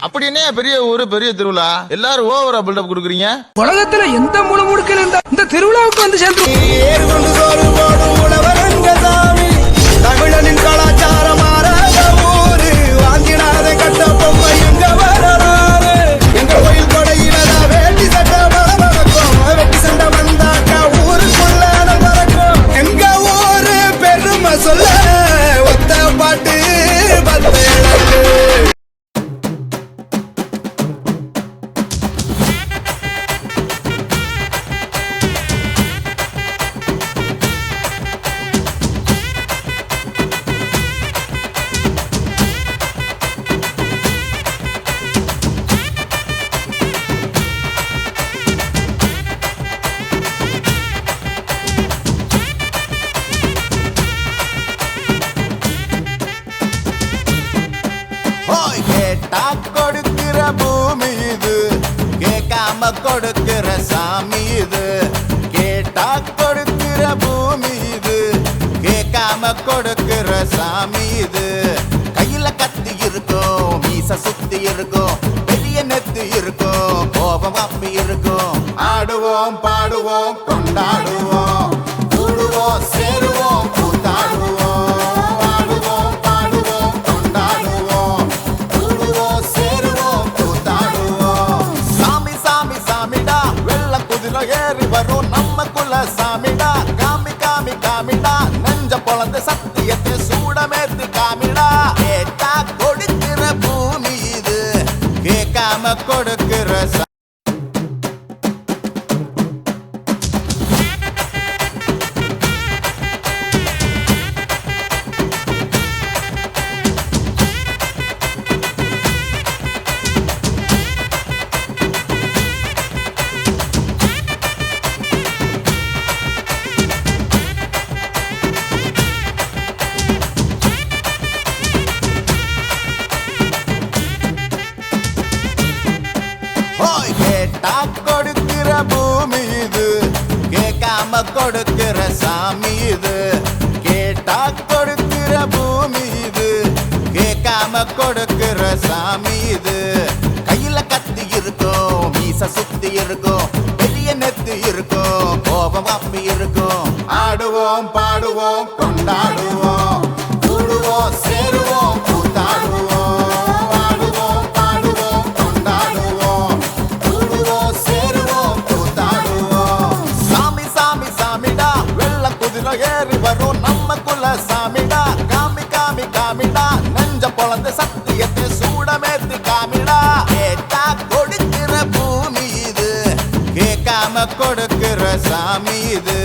அப்படின்னே பெரிய ஊரு பெரிய திருவிழா எல்லாரும் ஓவரா பில்டப் கொடுக்குறீங்க. உலகத்துல எந்த மூல முடுக்கல இருந்தா இந்த திருவிழாவுக்கு வந்து சேர்ந்து தமிழனின் கலாச்சாரம் ஊரு வாங்கினாத கட்ட பொம்மை எங்க வராது எங்க கோயில் கொடையினதா வேட்டி சட்டை நடக்கும் வெட்டி சண்டை வந்தாக்கா ஊருக்குள்ள நடக்கும் எங்க ஊரு பெருமை சொல்ல ஒத்த பாட்டு பத்து கொடுக்கிற பூமி இது கேட்காம கொடுக்கிற சாமி இது கேட்டா கொடுக்கிற பூமி இது கேட்காம கொடுக்கிற சாமி இது கையில கத்தி இருக்கும் மீச சுத்தி இருக்கும் பெரிய நெத்து இருக்கும் கோபம் அப்பி இருக்கும் ஆடுவோம் பாடுவோம் கொண்டாடுவோம் கூடுவோம் சேருவோம் கூத்தாடுவோம் ஏறி வரும் நம்ம குல சாமிடா காமி காமி காமிடா நெஞ்ச பொழந்த சத்தியத்தை சூடமேத்து காமிடா கேட்டா கொடுக்கிற பூமி இது கேட்காம கொடுக்கிற கொடுக்கிற பூமி இது கேட்காம கொடுக்கிற சாமி இது கேட்டா கொடுக்கிற பூமி இது கேட்காம கொடுக்கிற சாமி இது கையில கத்தி இருக்கும் மீச சுத்தி இருக்கும் பெரிய நெத்து இருக்கும் கோபம் அப்பி இருக்கும் ஆடுவோம் பாடுவோம் கொண்டாடுவோம் கூடுவோம் சேருவோம் கூத்தாடுவோம் ஏறி வரும் நம்ம குல சாமிடா காமி காமி காமிடா நெஞ்ச பொழந்த சத்தியத்தை சூடமேத்து காமிடா கேட்டா கொடுக்கிற பூமி இது கேட்காம கொடுக்கிற சாமி இது